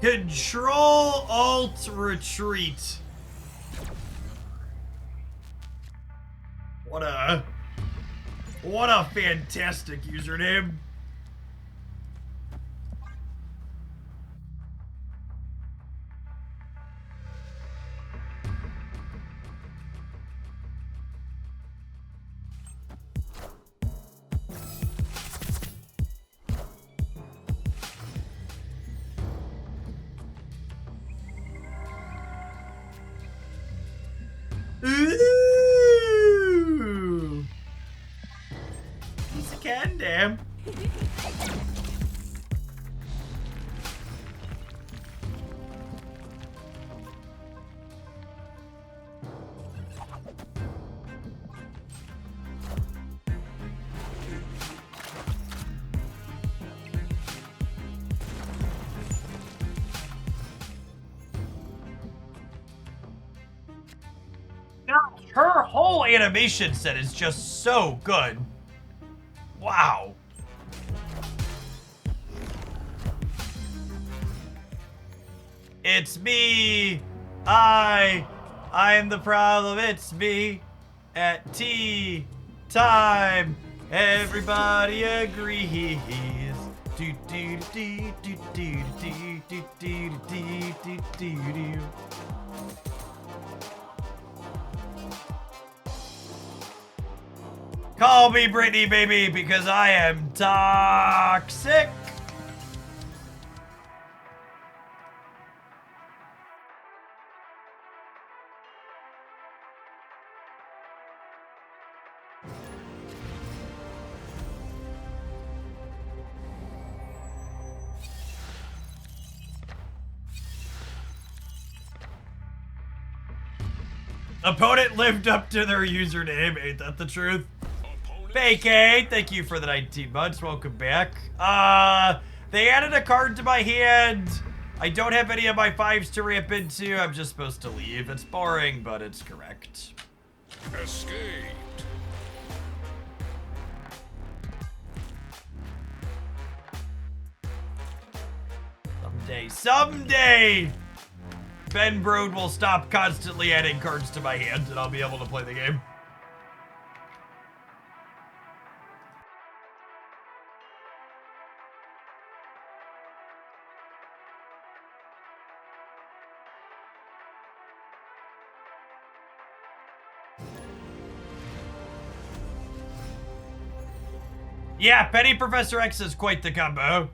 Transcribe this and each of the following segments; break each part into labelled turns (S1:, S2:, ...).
S1: Control Alt Retreat. What a fantastic username. Ooh. Piece of candy. Her whole animation set is just so good. Wow. It's me. I'm the problem. It's me. At tea time, everybody agrees. Do do do do do do do do do do do do. Call me Brittany, baby, because I am toxic. Opponent lived up to their username. Ain't that the truth? Fake A, thank you for the 19 months. Welcome back. They added a card to my hand. I don't have any of my 5s to ramp into. I'm just supposed to leave. It's boring, but it's correct.
S2: Escaped.
S1: Someday, Ben Brode will stop constantly adding cards to my hand and I'll be able to play the game. Yeah, Penny Professor X is quite the combo.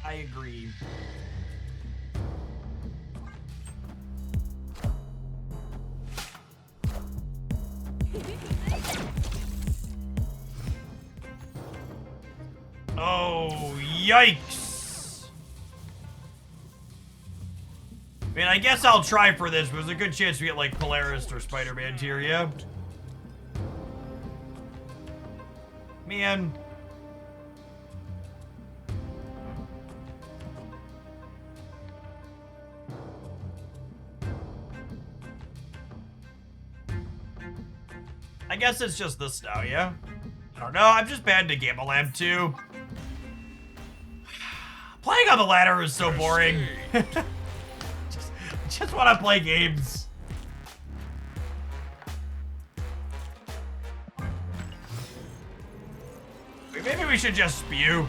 S1: I agree. Oh, yikes. I mean, I guess I'll try for this, but there's a good chance we get, like, Polaris or Spider-Man tier, yeah? Man. I guess it's just this now, yeah? I don't know, I'm just bad to Gamma Lamp too. Playing on the ladder is so boring. just want to play games. Maybe we should just spew.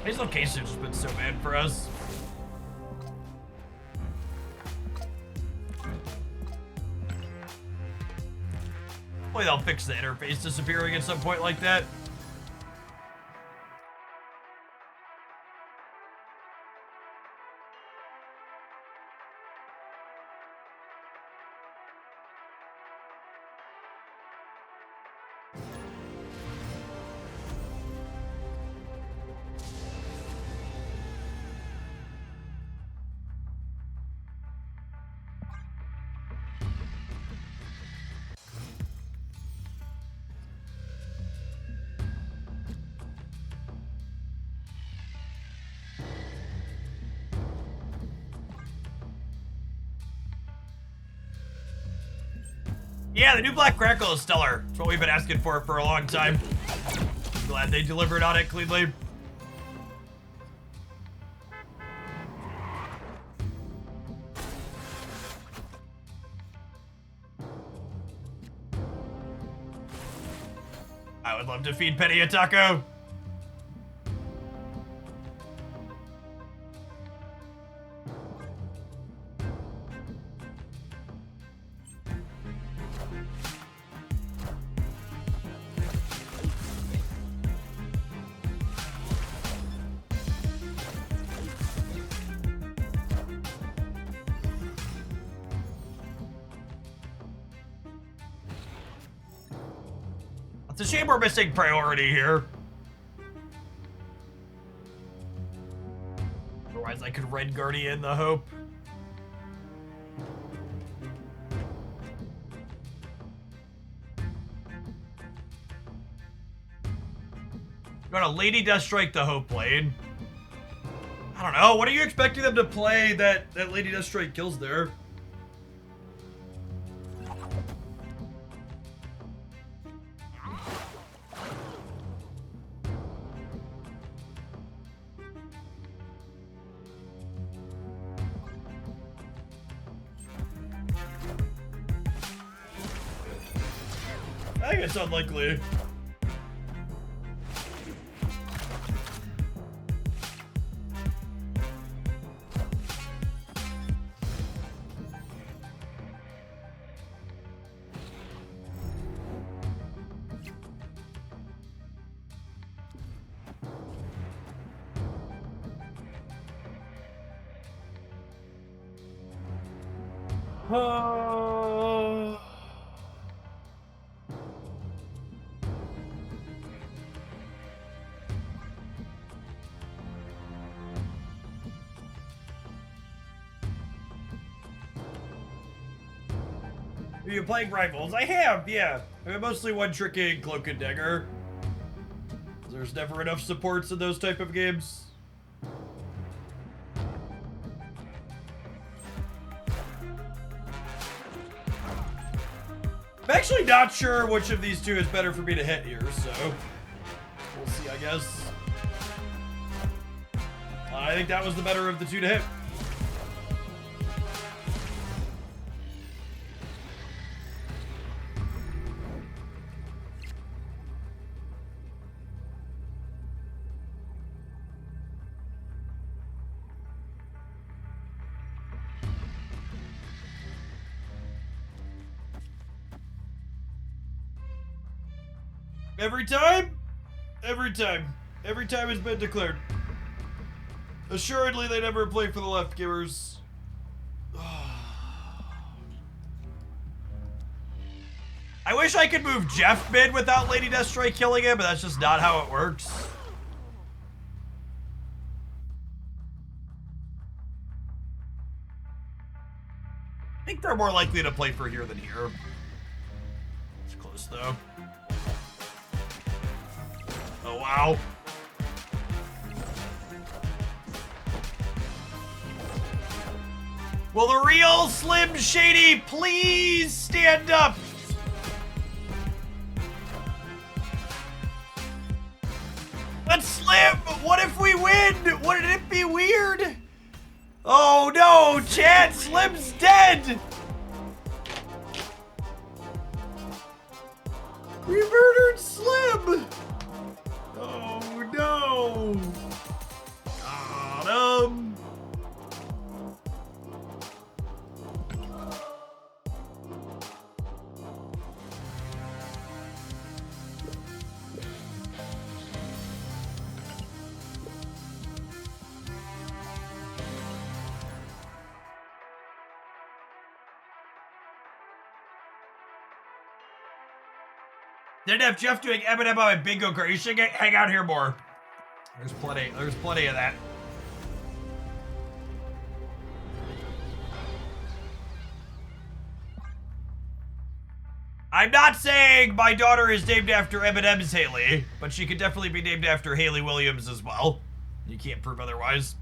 S1: These locations have just been so bad for us. Hopefully they'll fix the interface disappearing at some point like that. Yeah, the new Black Crackle is stellar. It's what we've been asking for a long time. Glad they delivered on it cleanly. I would love to feed Penny a taco. It's a shame we're missing priority here. Otherwise, I could Red Guardian the Hope. You want to Lady Deathstrike the Hope lane? I don't know. What are you expecting them to play that Lady Deathstrike kills there? I think it's unlikely. Are you playing Rivals? I have, yeah. I'm mostly one-tricking Cloak and Dagger. There's never enough supports in those type of games. I'm actually not sure which of these two is better for me to hit here, so we'll see, I guess. I think that was the better of the two to hit. Every time? Every time. Every time it's been declared. Assuredly, they never play for the left givers. I wish I could move Jeff mid without Lady Deathstrike killing him, but that's just not how it works. I think they're more likely to play for here than here. It's close, though. Oh, wow. Will the real Slim Shady please stand up? But Slim, what if we win? Wouldn't it be weird? Oh no, chat, Slim's dead! We murdered Slim! Oh no! Got him! Didn't have Jeff doing Eminem on my bingo card. You should hang out here more. There's plenty of that. I'm not saying my daughter is named after Eminem's Haley, but she could definitely be named after Haley Williams as well. You can't prove otherwise.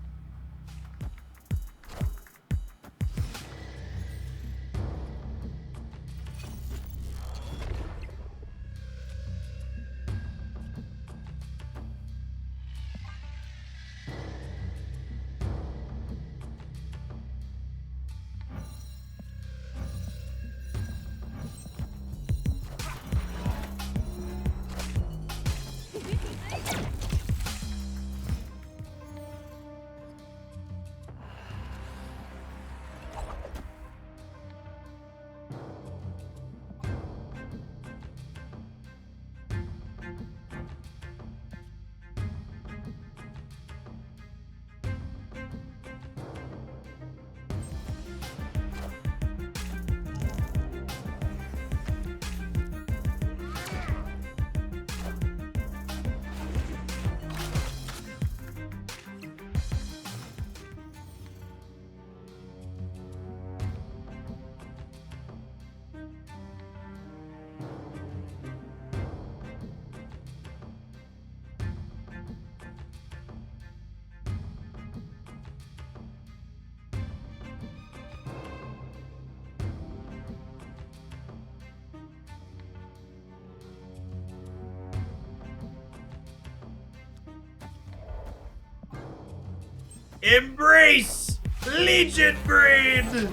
S1: Embrace Legion Breed!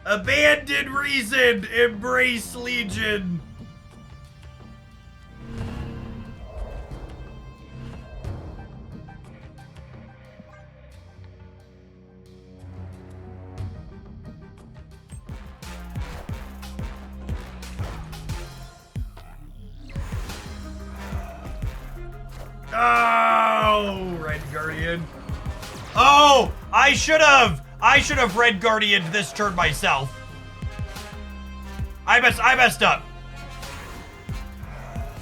S1: Abandon reason, embrace Legion. Oh, Red Guardian. Oh, I should have Red Guardianed this turn myself. I messed up.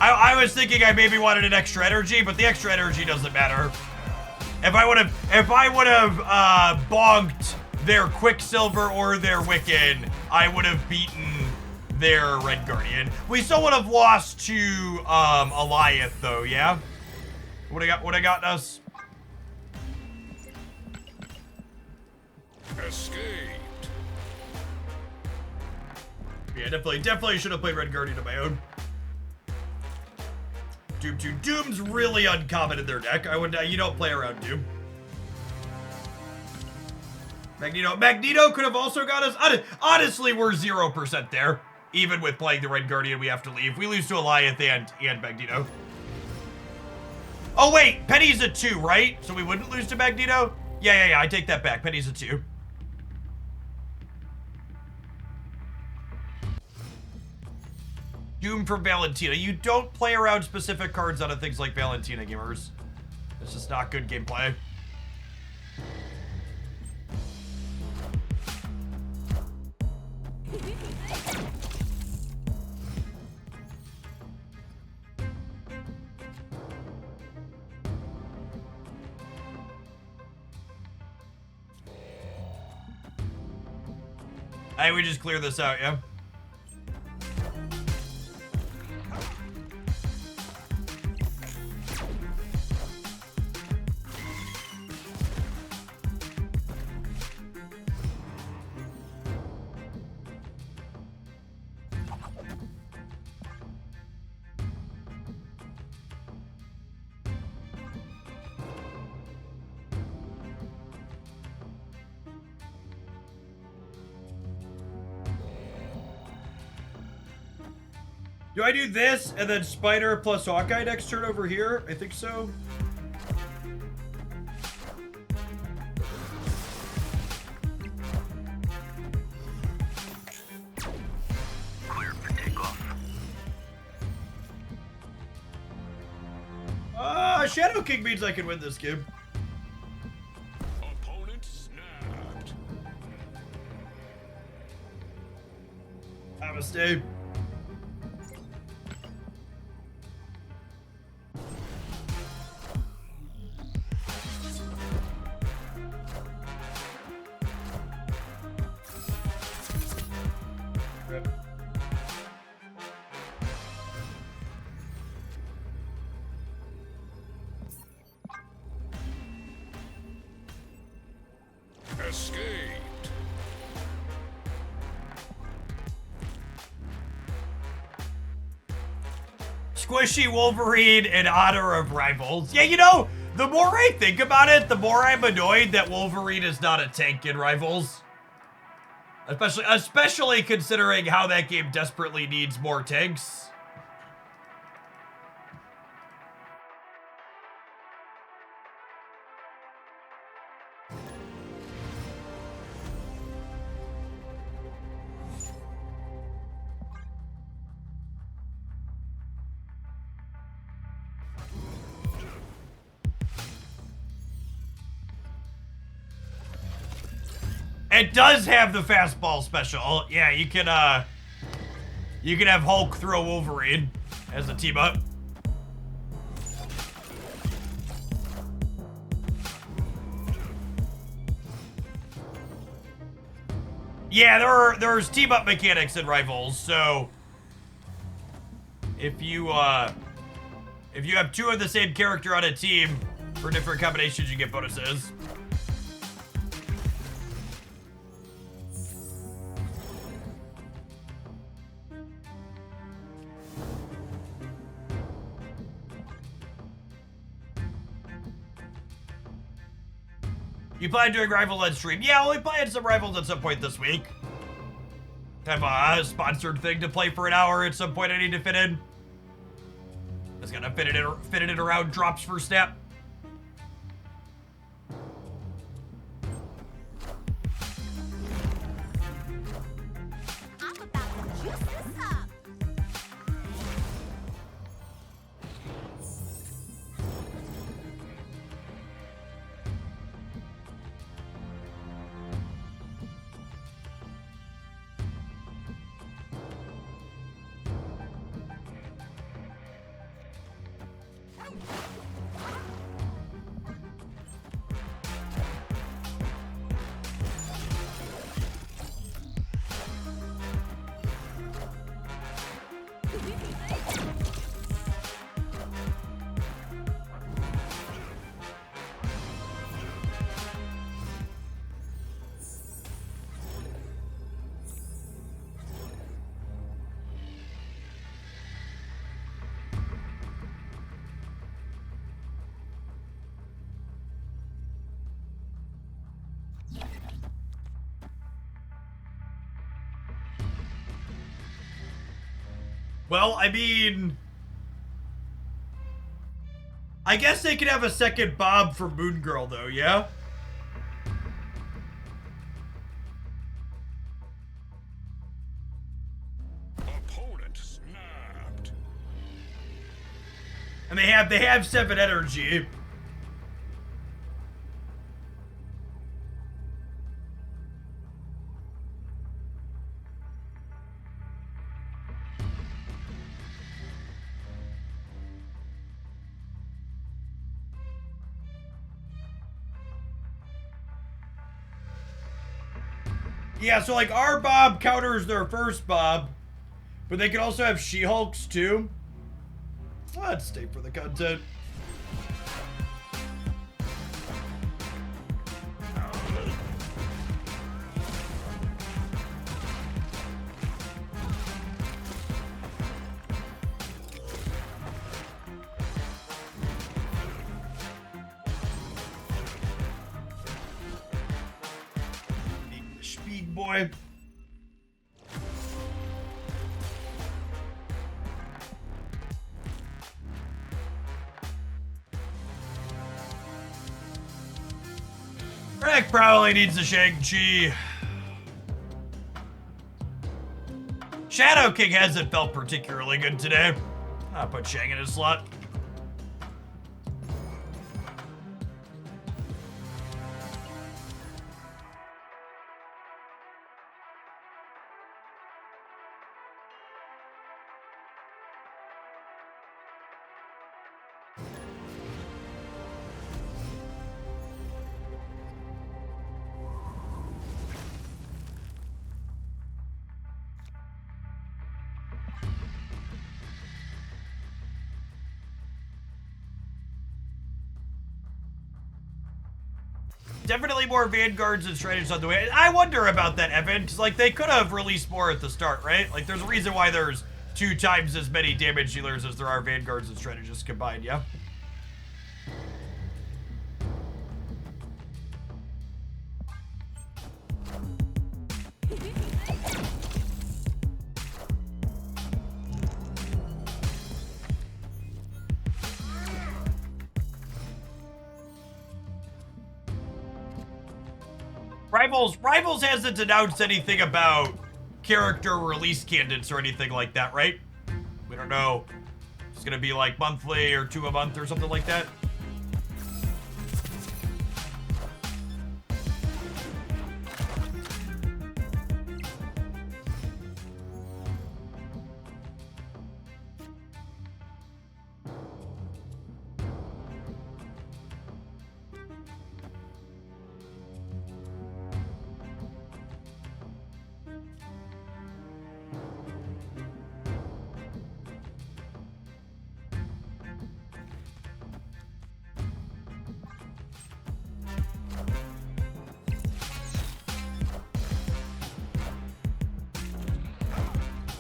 S1: I was thinking I maybe wanted an extra energy, but the extra energy doesn't matter. If I would have bonked their Quicksilver or their Wiccan, I would have beaten their Red Guardian. We still would have lost to Alioth though, yeah? Would have gotten us?
S2: Escaped.
S1: Yeah, definitely should have played Red Guardian on my own. Doom 2. Doom's really uncommon in their deck. You don't play around Doom. Magneto could have also got us. Honestly, we're 0% there. Even with playing the Red Guardian, we have to leave. We lose to Alioth and Magneto. Oh wait, Penny's a 2, right? So we wouldn't lose to Magneto? Yeah, I take that back. Penny's a 2. Doom from Valentina. You don't play around specific cards out of things like Valentina, gamers. It's just not good gameplay. Hey, we just clear this out, yeah? Do I do this and then Spider plus Hawkeye next turn over here? I think so.
S3: Clear for takeoff.
S1: Shadow King means I can win this game.
S2: Opponent snapped.
S1: Namaste.
S2: Escaped.
S1: Squishy Wolverine in honor of Rivals. Yeah, you know, the more I think about it, the more I'm annoyed that Wolverine is not a tank in Rivals. Especially considering how that game desperately needs more tanks. It does have the fastball special. Yeah, you can have Hulk throw Wolverine as a team up. Yeah, there's team up mechanics in Rivals, so if you have two of the same character on a team for different combinations, you get bonuses. You plan doing Rivals on stream? Yeah, we'll be playing some Rivals at some point this week. Have a sponsored thing to play for an hour at some point I need to fit in. Just gotta fit it in around drops for step.
S4: I'm about to juice this up.
S1: Well, I mean, I guess they could have a second Bob for Moon Girl, though, yeah?
S2: Opponent snapped.
S1: And they have 7 energy. Yeah, so like our Bob counters their first Bob, but they can also have She-Hulks too. Let's stay for the content. Speed boy. Rick probably needs a Shang-Chi. Shadow King hasn't felt particularly good today. I'll put Shang in his slot. Definitely more Vanguards and Strategists on the way. I wonder about that, Evan, because like they could have released more at the start, right? Like there's a reason why there's 2 times as many damage dealers as there are Vanguards and Strategists combined, yeah? Rivals hasn't announced anything about character release candidates or anything like that, right? We don't know. It's gonna be like monthly or 2 a month or something like that.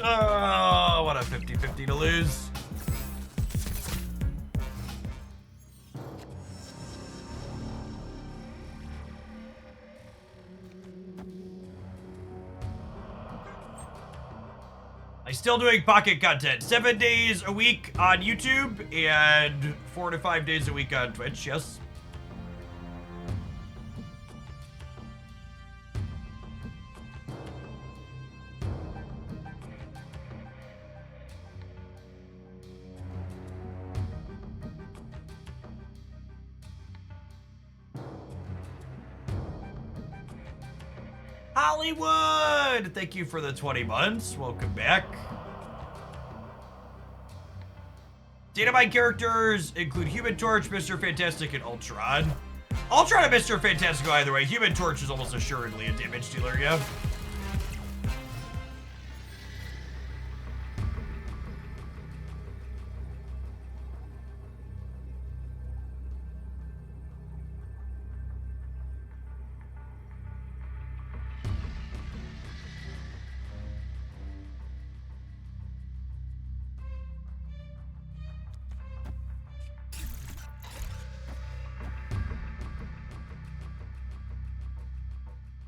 S1: Oh, what a 50-50 to lose. Still doing pocket content. 7 days a week on YouTube and 4 to 5 days a week on Twitch, yes. Hollywood! Thank you for the 20 months. Welcome back. Dynamite characters include Human Torch, Mr. Fantastic, and Ultron. Ultron and Mr. Fantastic go either way. Human Torch is almost assuredly a damage dealer, yeah.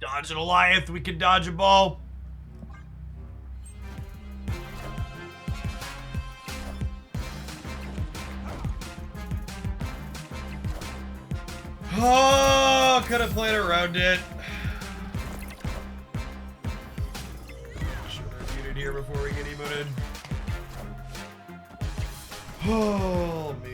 S1: Dodge an Goliath, we can dodge a ball. Oh, could have played around it. Should have muted here before we get emoted. Oh, man.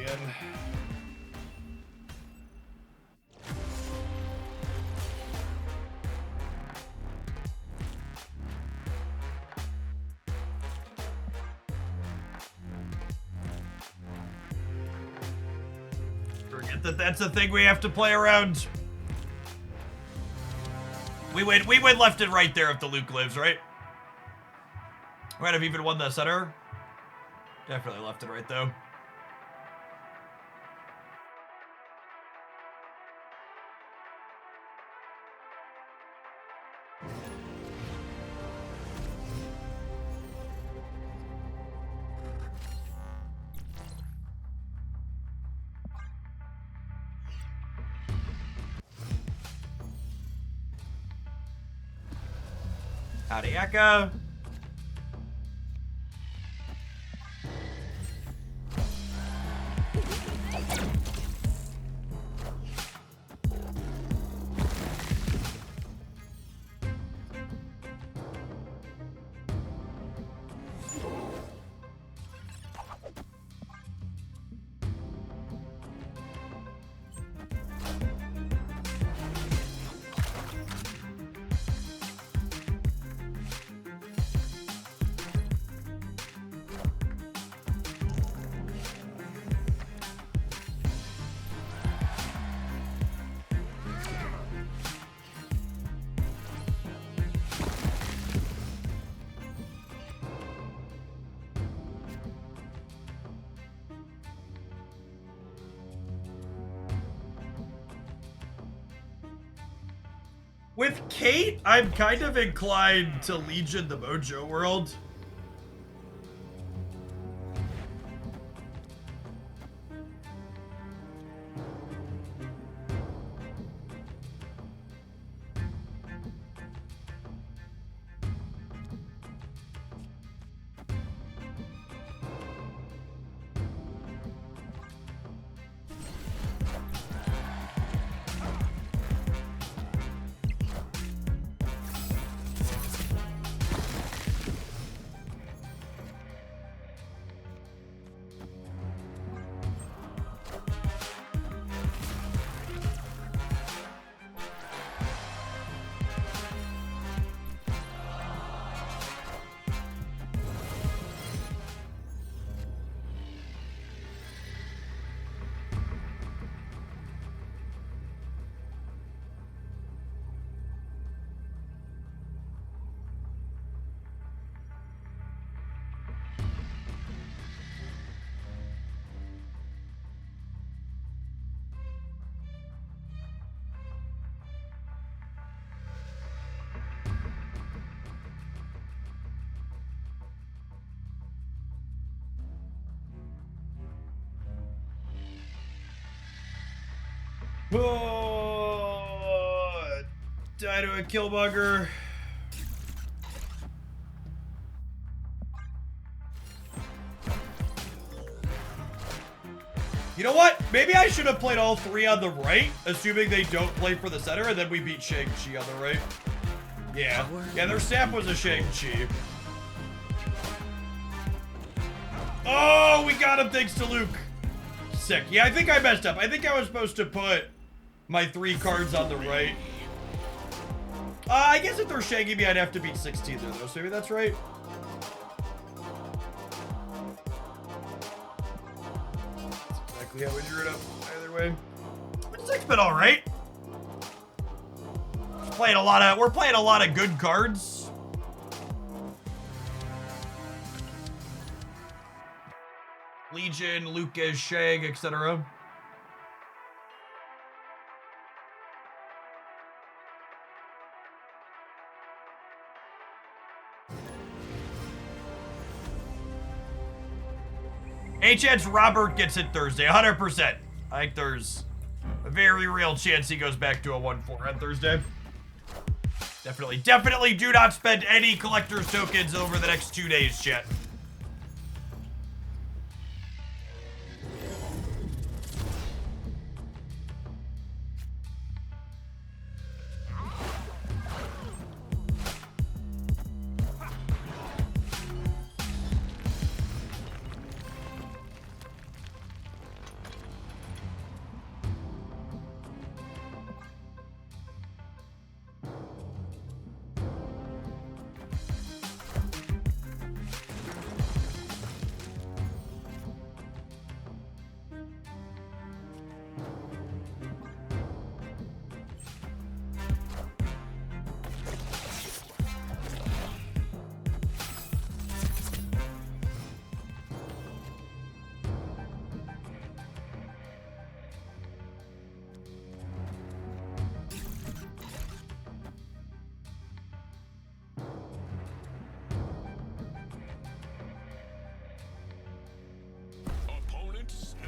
S1: That's a thing we have to play around. We win left and right there if the Luke lives, right? Might have even won the center. Definitely left and right though. Howdy, Echo. With Kate, I'm kind of inclined to Legion the Mojo World. Oh, die to a Killmonger. You know what? Maybe I should have played all three on the right, assuming they don't play for the center, and then we beat Shang-Chi on the right. Yeah. Yeah, their snap was a Shang-Chi. Oh, we got him thanks to Luke. Sick. Yeah, I think I messed up. I think I was supposed to put my 3 cards on the right. I guess if they're shagging me, I'd have to beat 16 there, though, so maybe that's right. That's exactly how we drew it up, either way. But 6 been alright. We're playing a lot of good cards. Legion, Lucas, Shag, etc. Any chance Robert gets it Thursday? 100%. I think there's a very real chance he goes back to a 1-4 on Thursday. Definitely do not spend any collector's tokens over the next 2 days, chat.
S2: Opponent snapped.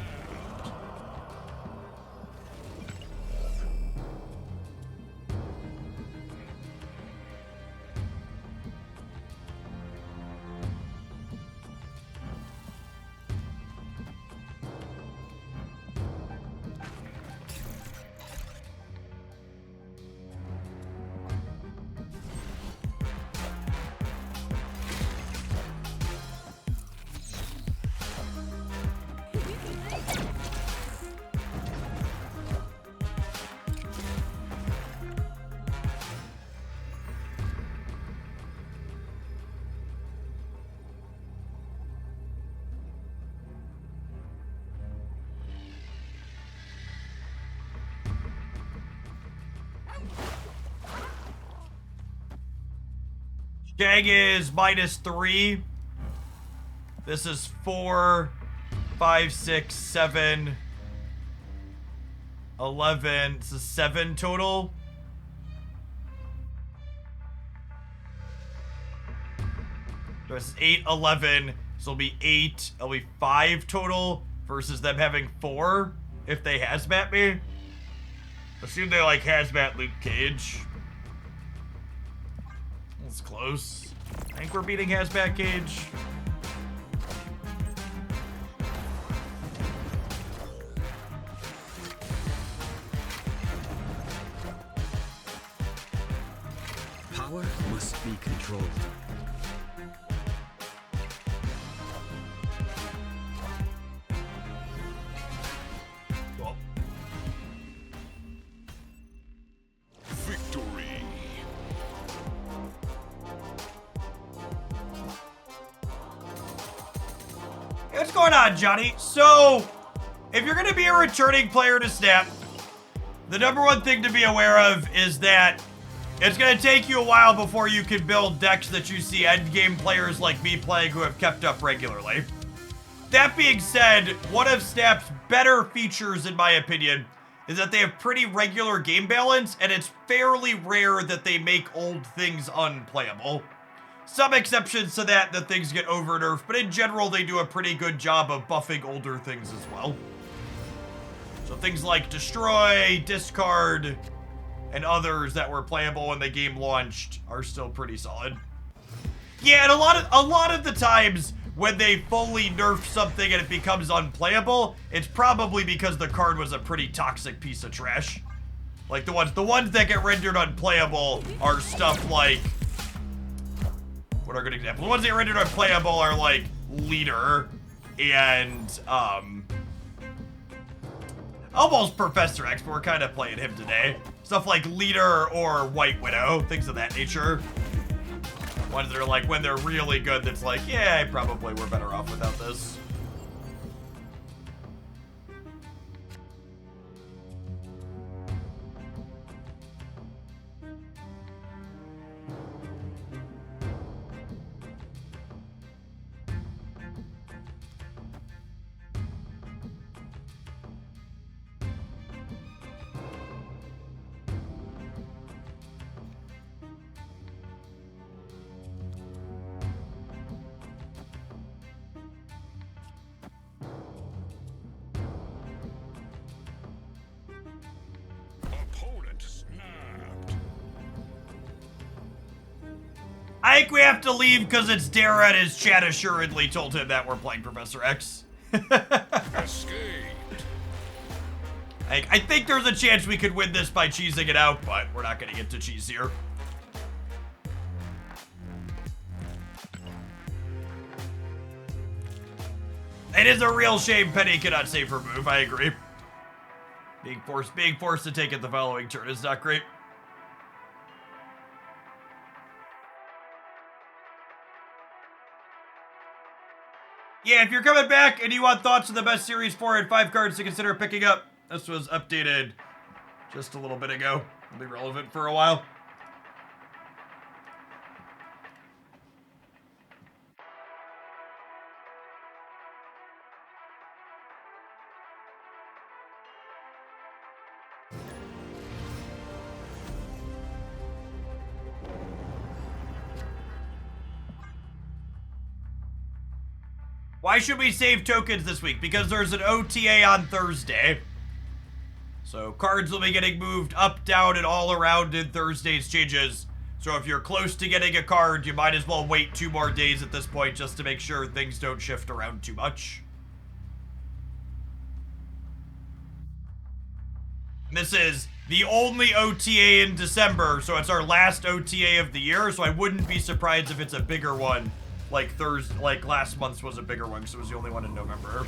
S1: Shag is -3. This is 4, 5, 6, 7, 11. This is 7 total. So this is 8, 11. So it'll be 8. It'll be 5 total versus them having 4 if they hazmat me. Assume they like hazmat Luke Cage. That's close. I think we're beating hazmat Cage.
S5: Power must be controlled.
S1: Cool.
S2: Victory.
S1: Hey, what's going on, Johnny? So, if you're going to be a returning player to Snap, the #1 thing to be aware of is that it's going to take you a while before you can build decks that you see endgame players like me playing who have kept up regularly. That being said, one of Snap's better features, in my opinion, is that they have pretty regular game balance, and it's fairly rare that they make old things unplayable. Some exceptions to that things get over-nerfed, but in general, they do a pretty good job of buffing older things as well. So things like Destroy, Discard, and others that were playable when the game launched are still pretty solid. Yeah, and a lot of the times when they fully nerf something and it becomes unplayable, it's probably because the card was a pretty toxic piece of trash. Like the ones that get rendered unplayable are stuff like, what are a good example? The ones that get rendered unplayable are like Leader and almost Professor X, but we're kind of playing him today. Stuff like Leader or White Widow, things of that nature. Ones that are like, when they're really good, that's like, yeah, probably we're better off without this.
S2: Opponent snapped.
S1: I think we have to leave because it's Dara and his chat assuredly told him that we're playing Professor X.
S2: Escaped.
S1: I think there's a chance we could win this by cheesing it out, but we're not going to get to cheese here. It is a real shame Penny cannot save her move, I agree. Being forced to take it the following turn is not great. Yeah, if you're coming back and you want thoughts on the best Series 4 and 5 cards to consider picking up, this was updated just a little bit ago. It'll be relevant for a while. Why should we save tokens this week? Because there's an OTA on Thursday. So cards will be getting moved up, down, and all around in Thursday's changes. So if you're close to getting a card, you might as well wait 2 more days at this point just to make sure things don't shift around too much. This is the only OTA in December, so it's our last OTA of the year, so I wouldn't be surprised if it's a bigger one. Like last month's was a bigger one, because it was the only one in November.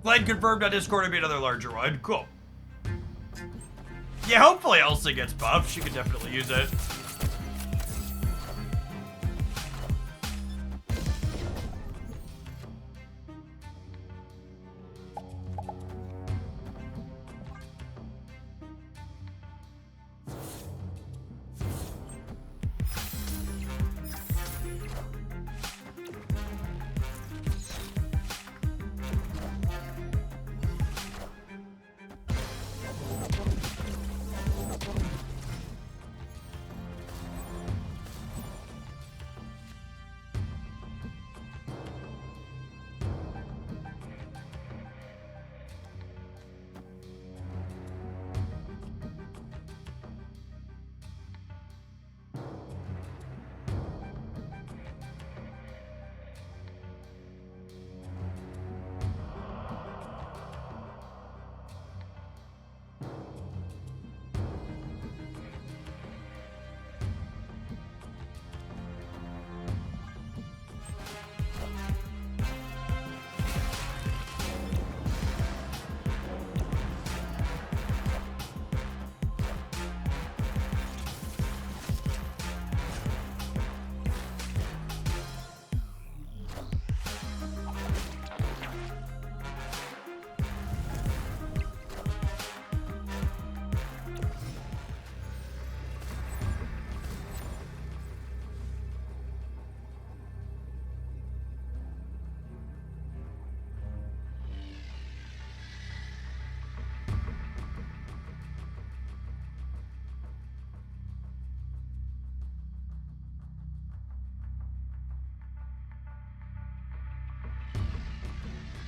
S1: Glenn confirmed on Discord to be another larger one. Cool. Yeah, hopefully Elsa gets buffed. She could definitely use it.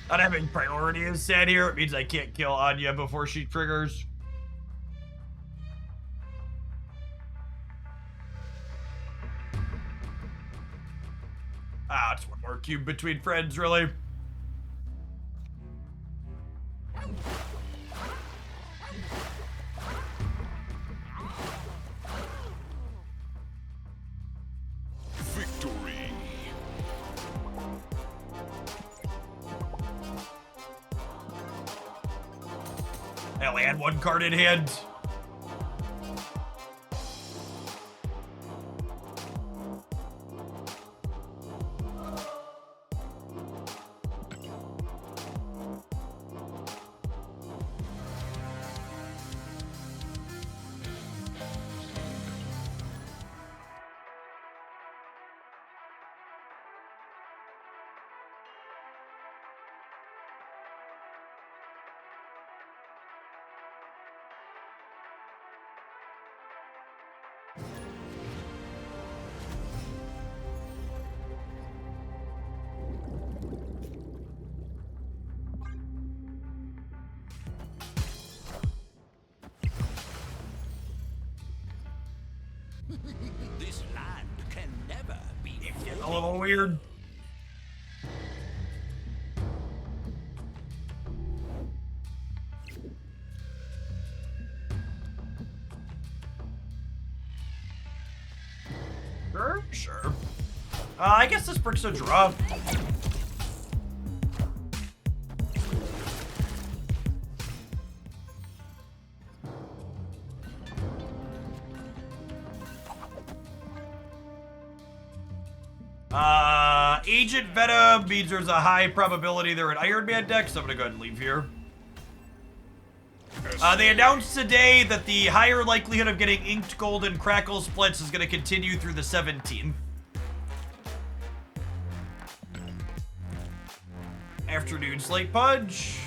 S1: Not having priority is sad here. It means I can't kill Anya before she triggers. Ah, it's one more cube between friends, really.
S2: Victory.
S1: I only had one card in hand.
S2: This land can never be
S1: Getting a little weird. Sure. I guess this brings a draw. Agent Venom means there's a high probability they're an Iron Man deck, so I'm gonna go ahead and leave here. They announced today that the higher likelihood of getting Inked Golden Crackle Splits is gonna continue through the 17th. Afternoon Slate Punch.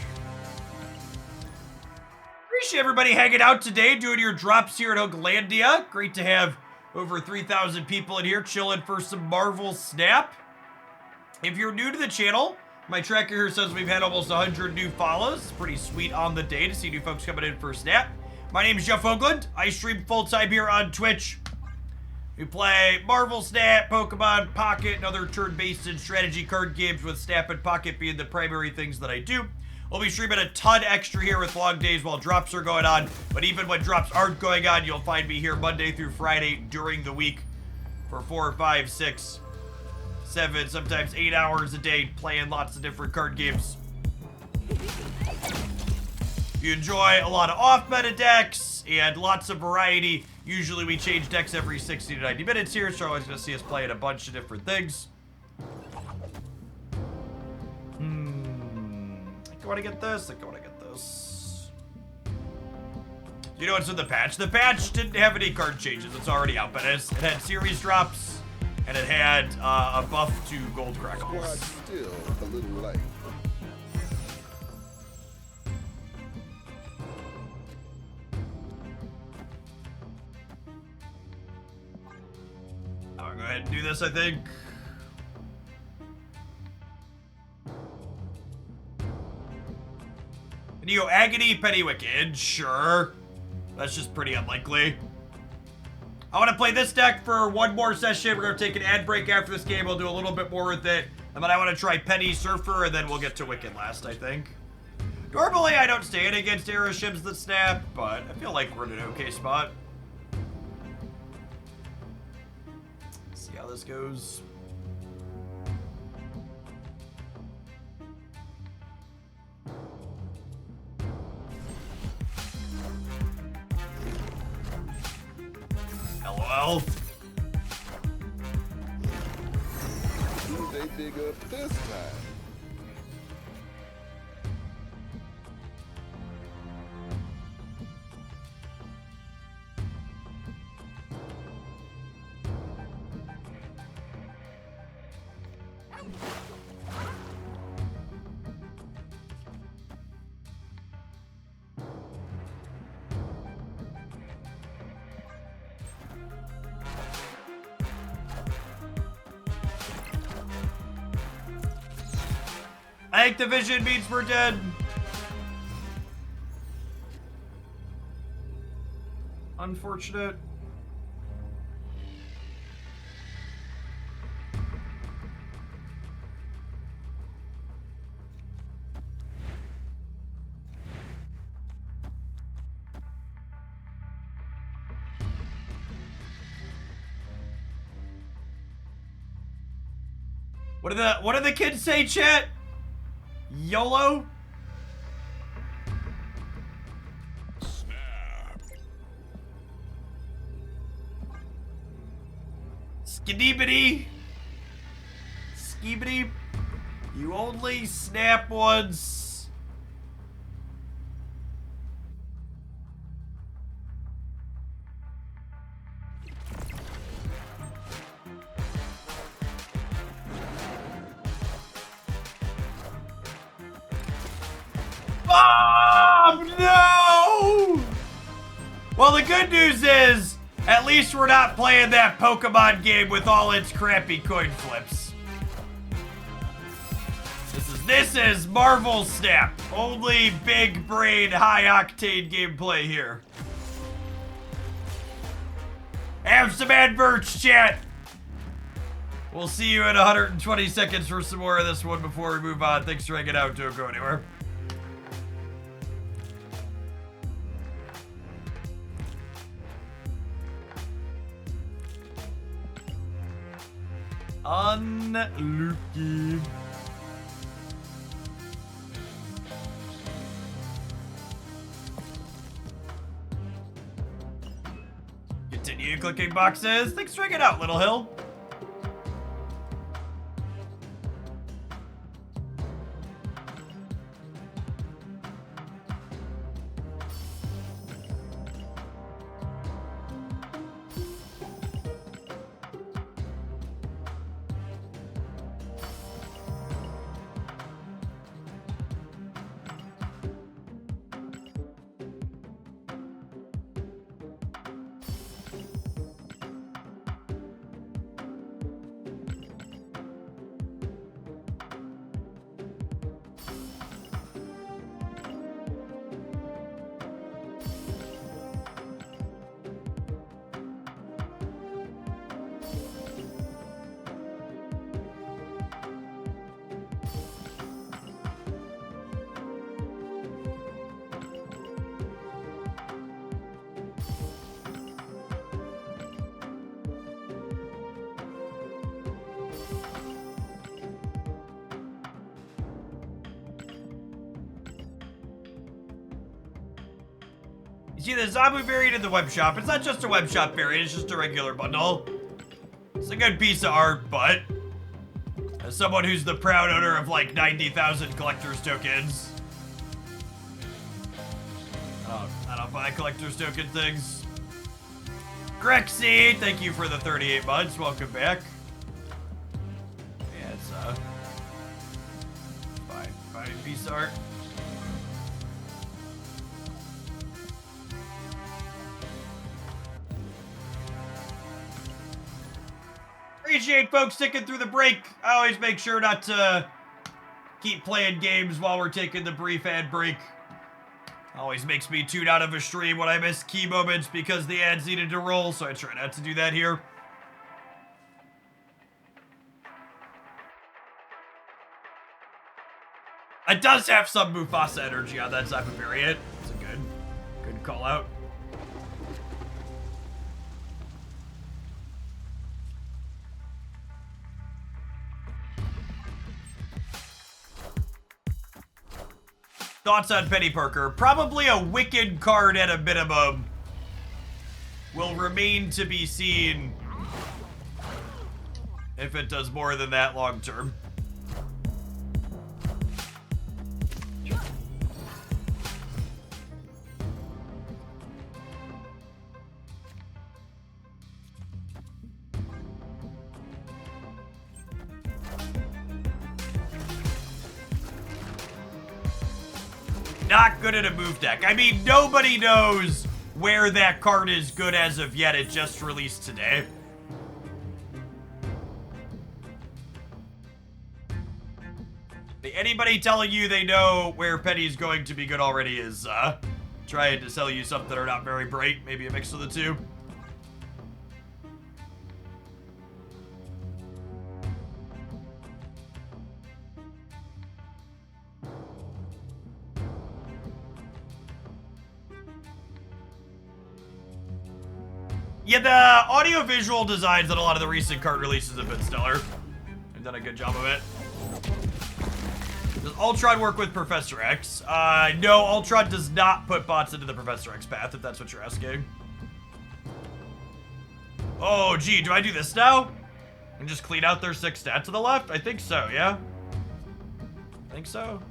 S1: Appreciate everybody hanging out today, doing your drops here at Oaklandia. Great to have over 3,000 people in here chilling for some Marvel Snap. If you're new to the channel, my tracker here says we've had almost 100 new follows. It's pretty sweet on the day to see new folks coming in for Snap. My name is Jeff Oakland. I stream full-time here on Twitch. We play Marvel Snap, Pokemon Pocket, and other turn-based and strategy card games, with Snap and Pocket being the primary things that I do. We'll be streaming a ton extra here with long days while drops are going on. But even when drops aren't going on, you'll find me here Monday through Friday during the week for 4, 5, 6, 7, sometimes 8 hours a day playing lots of different card games. If you enjoy a lot of off-meta decks and lots of variety, usually we change decks every 60 to 90 minutes here, so you're always going to see us playing a bunch of different things. I think I want to get this. I think I want to get this. You know what's in the patch? The patch didn't have any card changes. It's already out, but it had series drops, and it had a buff to gold crackles.
S6: Squad still a little light.
S1: I'll go ahead and do this, I think. Neo Agony, Penny Wicked, sure. That's just pretty unlikely. I want to play this deck for one more session. We're going to take an ad break after this game. We'll do a little bit more with it. And then I want to try Penny Surfer, and then we'll get to Wicked last, I think. Normally, I don't stand against arrow shims that snap, but I feel like we're in an okay spot. See how this goes. LOL.
S6: Who they dig up this time?
S1: I think the vision means we're dead. Unfortunate. What do the kids say, chat? YOLO? Skideebity. Skibidi. You only snap once. Oh, no! Well, the good news is, at least we're not playing that Pokemon game with all its crappy coin flips. This is Marvel Snap. Only big brain, high octane gameplay here. Have some adverts, chat. We'll see you in 120 seconds for some more of this one before we move on. Thanks for hanging out. Don't go anywhere. Unlucky. Continue clicking boxes. Thanks for hanging out, Little Hill. See, the Zabu variant in the web shop, it's not just a web shop variant, it's just a regular bundle. It's a good piece of art, but as someone who's the proud owner of like 90,000 collector's tokens, I don't buy collector's token things. Grexy, thank you for the 38 months. Welcome back. Yeah, it's fine piece of art. Appreciate folks sticking through the break. I always make sure not to keep playing games while we're taking the brief ad break. Always makes me tune out of a stream when I miss key moments because the ads needed to roll, so I try not to do that here. It does have some Mufasa energy on that type of variant. It's a good call out. Thoughts on Peni Parker? Probably a wicked card at a minimum. Will remain to be seen if it does more than that long term. Not good at a move deck. I mean, nobody knows where that card is good as of yet. It just released today. anybody telling you they know where Penny's going to be good already is trying to sell you something or not very bright. Maybe a mix of the two. Yeah, the audio-visual designs on a lot of the recent card releases have been stellar. They've done a good job of it. Does Ultron work with Professor X? No, Ultron does not put bots into the Professor X path, if that's what you're asking. Oh, gee, do I do this now? And just clean out their 6 stats to the left? I think so, yeah? I think so.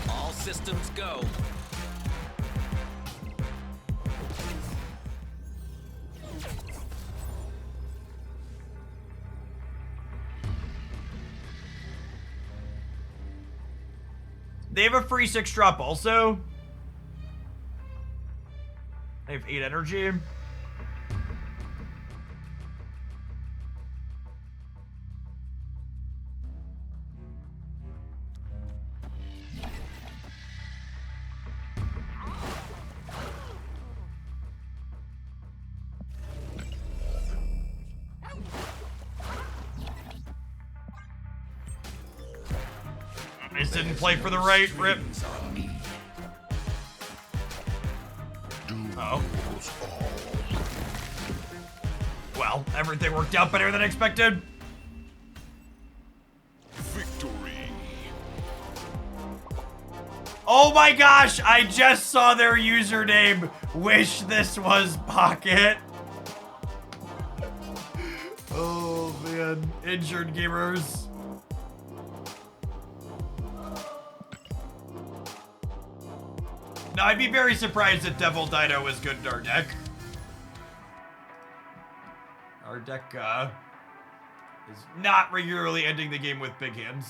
S2: All systems go.
S1: They have a free 6-drop also. They have 8 energy. I just didn't play for the right rip. Uh oh. Well, everything worked out better than expected.
S6: Victory.
S1: Oh my gosh, I just saw their username. Wish this was Pocket. Oh man, injured gamers. Now, I'd be very surprised if Devil Dino was good in our deck. Our deck, is not regularly ending the game with big hands.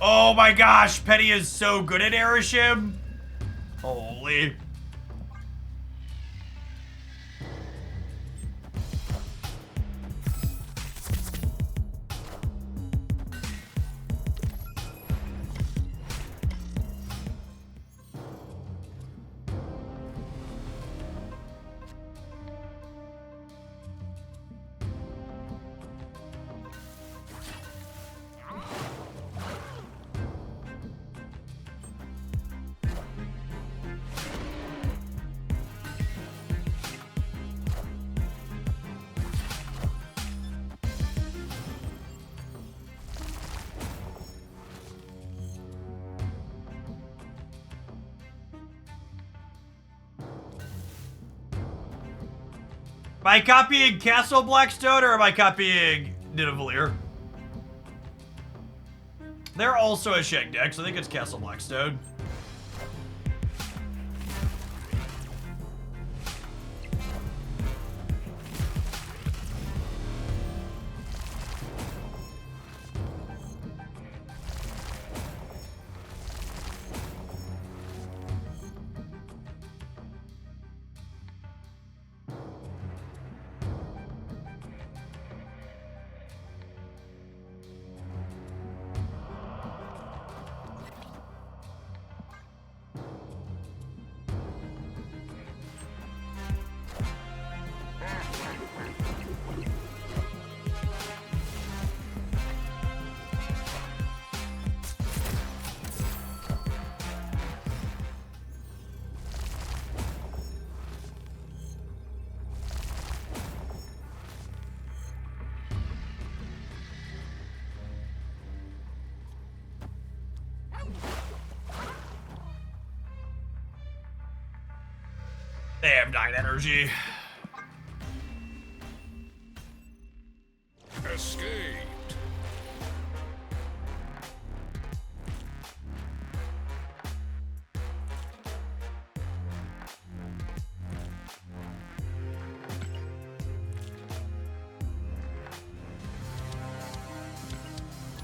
S1: Oh my gosh, Penny is so good at Airship. Holy. Am I copying Castle Blackstone or am I copying Nidavellir? They're also a Shank deck, so I think it's Castle Blackstone. They have 9 energy.
S7: Escaped.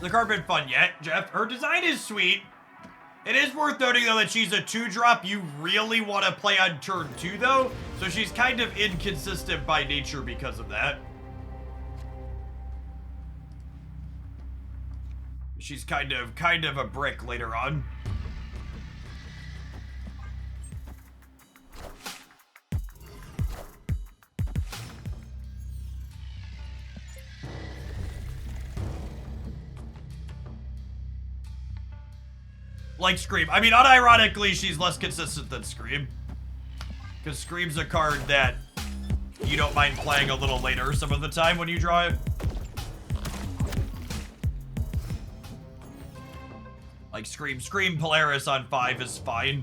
S1: The card been fun yet, Jeff? Her design is sweet. It is worth noting, though, that she's a 2-drop you really want to play on turn 2, though. So she's kind of inconsistent by nature because of that. She's kind of a brick later on. Like Scream. I mean, unironically, she's less consistent than Scream. Because Scream's a card that you don't mind playing a little later some of the time when you draw it. Like Scream Polaris on 5 is fine.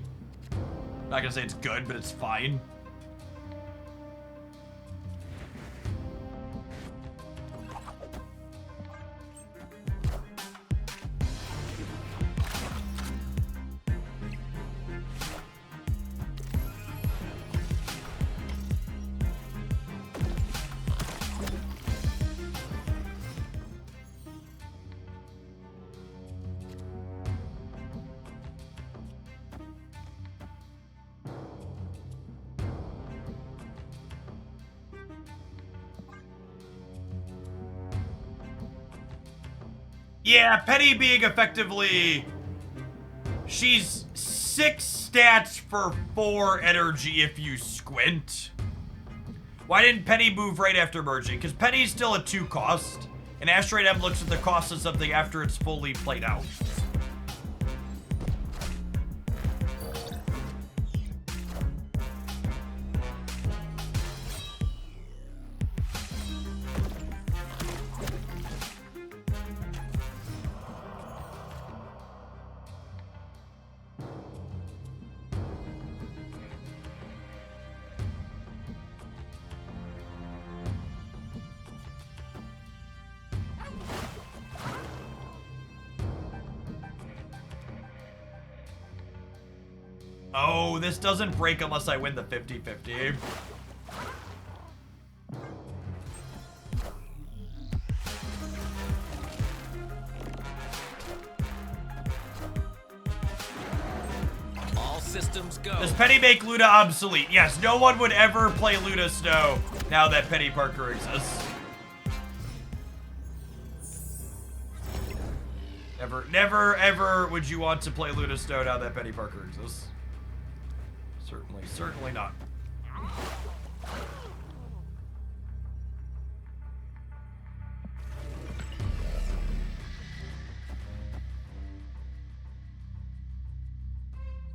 S1: Not gonna say it's good, but it's fine. Yeah, Penny being effectively... She's 6 stats for 4 energy if you squint. Why didn't Penny move right after merging? Because Penny's still a 2 cost, and Asteroid M looks at the cost of something after it's fully played out. Oh, this doesn't break unless I win the 50-50.
S2: All systems go.
S1: Does Penny make Luna obsolete? Yes, no one would ever play Luna Snow now that Peni Parker exists. Never, ever would you want to play Luna Snow now that Peni Parker exists. Certainly not.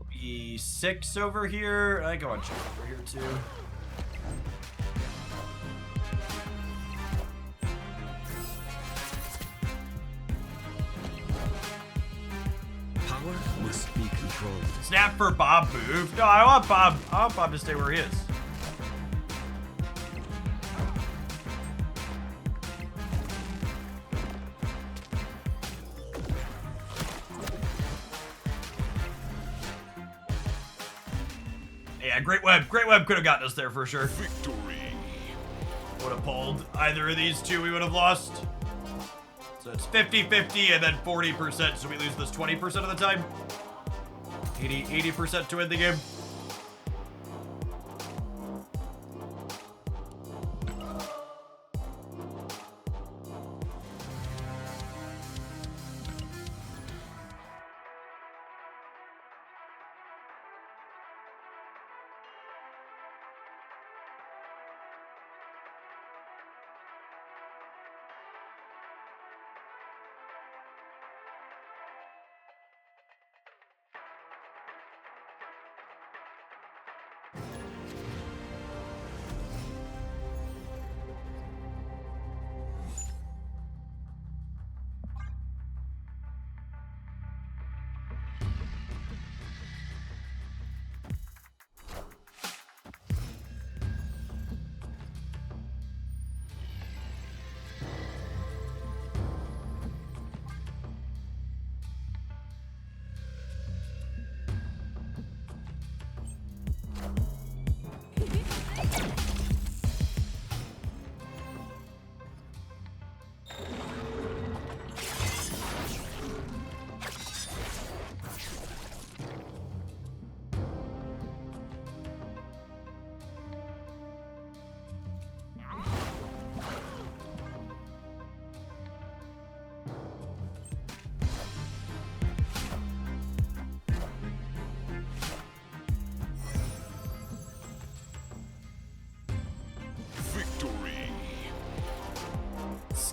S1: Be 6 over here. I go on check over here too.
S5: Power must be controlled.
S1: Snap for Bob move. No, I want Bob to stay where he is. Yeah, Great Web could have gotten us there for sure.
S7: Victory.
S1: Would have pulled either of these two, we would have lost. So it's 50-50 and then 40%, so we lose this 20% of the time. 80% to win the game.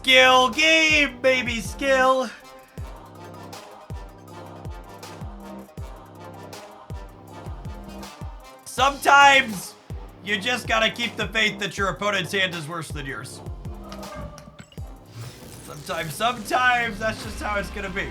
S1: skill game, baby, skill. Sometimes you just gotta keep the faith that your opponent's hand is worse than yours. Sometimes that's just how it's gonna be.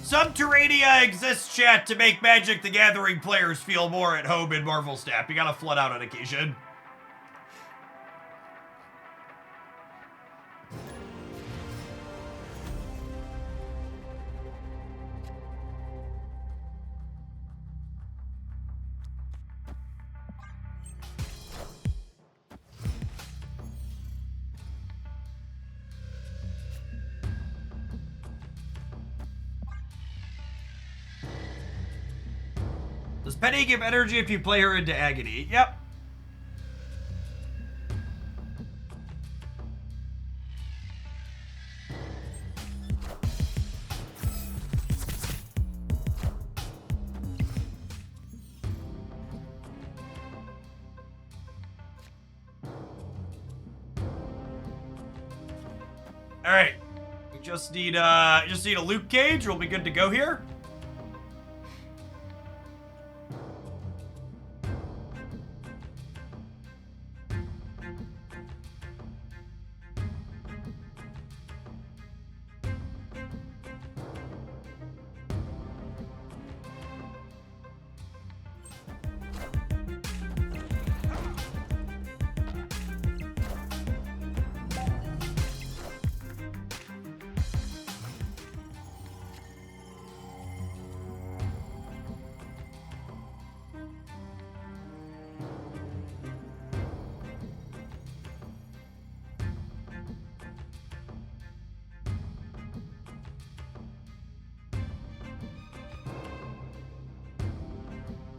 S1: Subterranea exists, chat, to make Magic the Gathering players feel more at home in Marvel Snap. You gotta flood out on occasion. Does Penny give energy if you play her into agony? Yep. All right. We just need a Luke Cage. We'll be good to go here.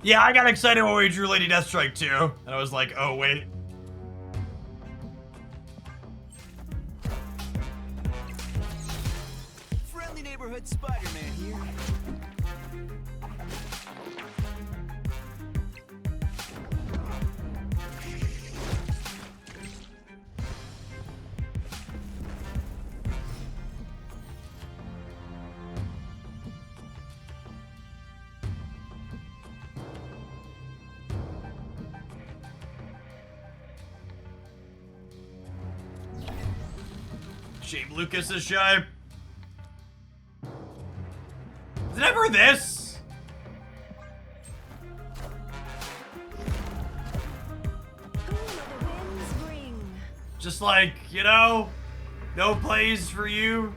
S1: Yeah, I got excited when we drew Lady Deathstrike too. And I was like, oh, wait.
S5: Friendly neighborhood Spider-Man here.
S1: Shame Lucas is shy. Is it ever this? Just like, you know, no plays for you.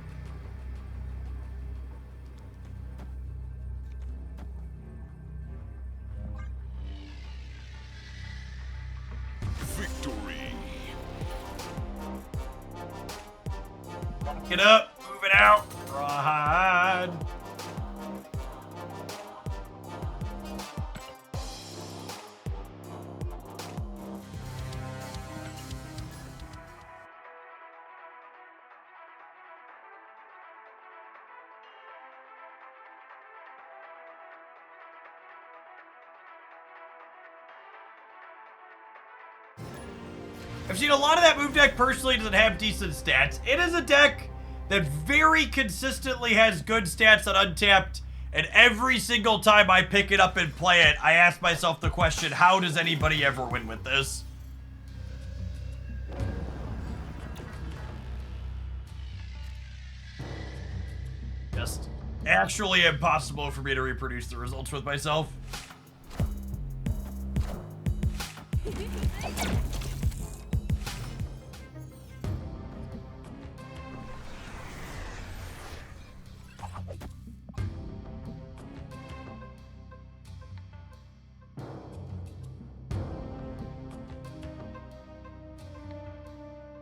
S6: Victory.
S1: Get up, move it out. Rawhide. I've seen a lot of that move deck personally doesn't have decent stats. It is a deck that very consistently has good stats on Untapped, and every single time I pick it up and play it, I ask myself the question, how does anybody ever win with this? Just actually impossible for me to reproduce the results with myself.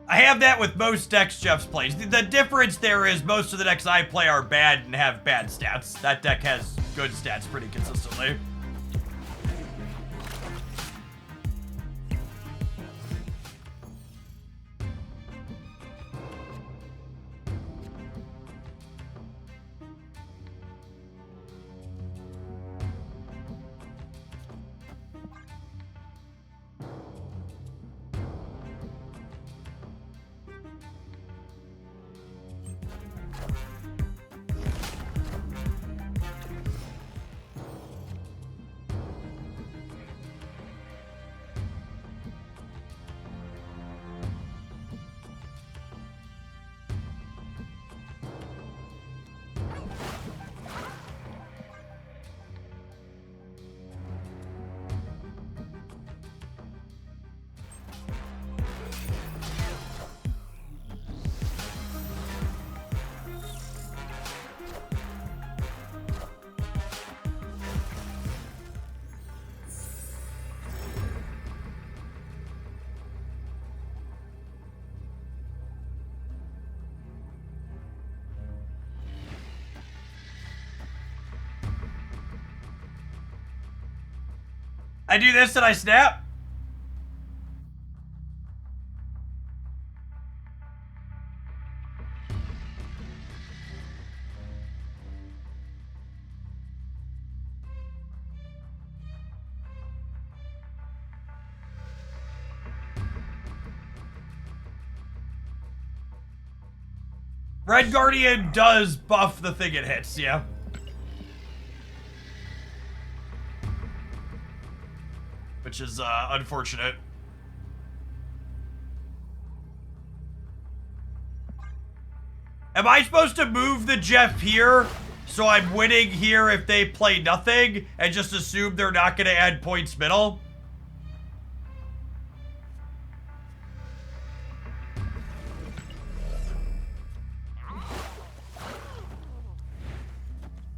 S1: I have that with most decks Jeff's plays. The difference there is most of the decks I play are bad and have bad stats. That deck has good stats pretty consistently. I do this and I snap. Red Guardian does buff the thing it hits, yeah. Which is unfortunate. Am I supposed to move the Jeff here so I'm winning here if they play nothing and just assume they're not going to add points middle?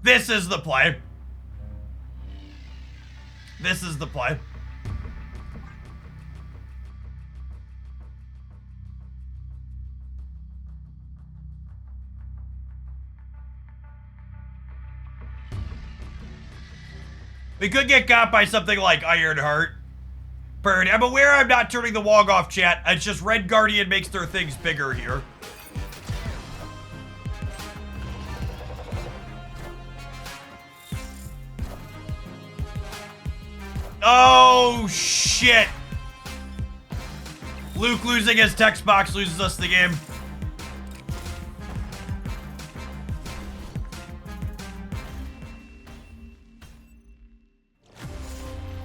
S1: This is the play. This is the play. We could get got by something like Ironheart. Bird, I'm aware I'm not turning the wog off, chat. It's just Red Guardian makes their things bigger here. Oh, shit. Luke losing his text box loses us the game.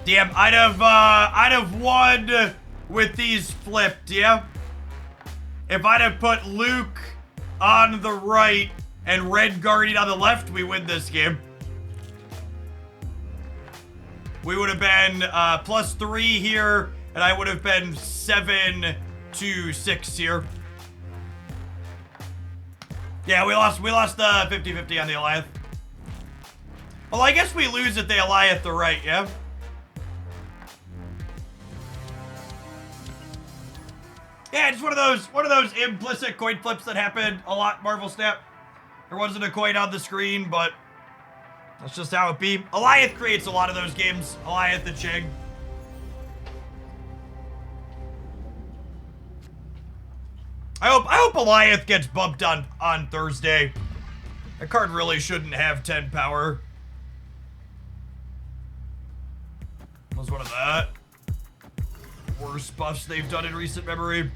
S1: Damn, I'd have won with these flipped, yeah? If I'd have put Luke on the right and Red Guardian on the left, we win this game. We would have been +3 here, and I would have been 7-6 here. Yeah, we lost the 50-50 on the Alliance. Well, I guess we lose if they Alliance the right, yeah? Yeah, it's one of those implicit coin flips that happen a lot, Marvel Snap. There wasn't a coin on the screen, but that's just how it be. Alliance creates a lot of those games. Alliance and Ching. I hope Alliance gets bumped on Thursday. That card really shouldn't have 10 power. Was one of that worst buffs they've done in recent memory.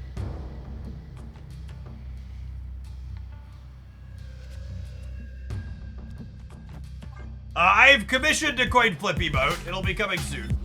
S1: I've commissioned a coin flip emote. It'll be coming soon.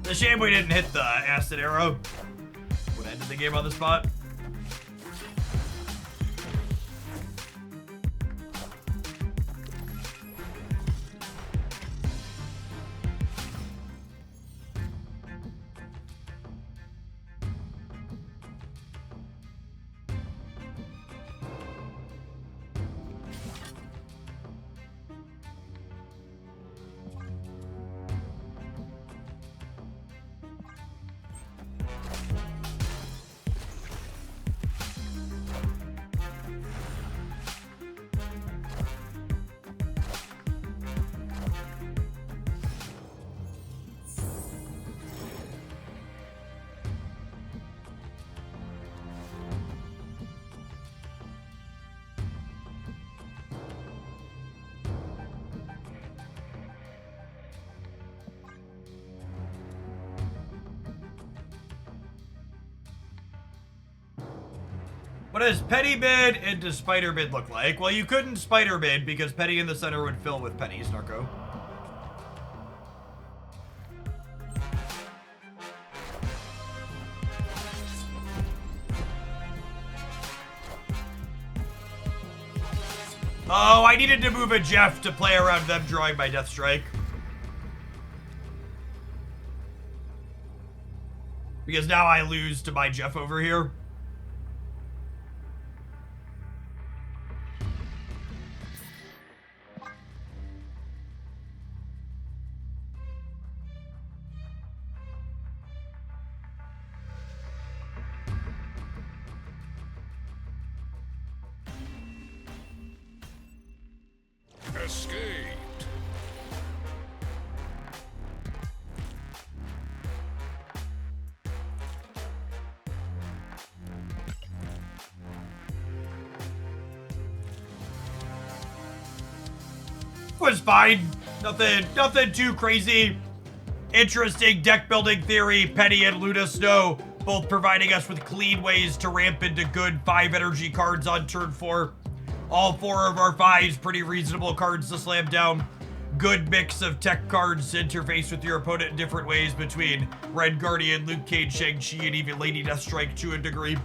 S1: It's a shame we didn't hit the acid arrow. Would have ended the game on the spot. What does Penny Bid into Spider Bid look like? Well, you couldn't Spider Bid because Penny in the center would fill with pennies, Narco. Oh, I needed to move a Jeff to play around them drawing my Death Strike. Because now I lose to my Jeff over here.
S7: Escaped.
S1: Was fine. Nothing too crazy. Interesting deck building theory. Penny and Luna Snow both providing us with clean ways to ramp into good 5 energy cards on turn 4. All 4 of our 5s pretty reasonable cards to slam down. Good mix of tech cards to interface with your opponent in different ways between Red Guardian, Luke Cage, Shang-Chi, and even Lady Deathstrike to a degree.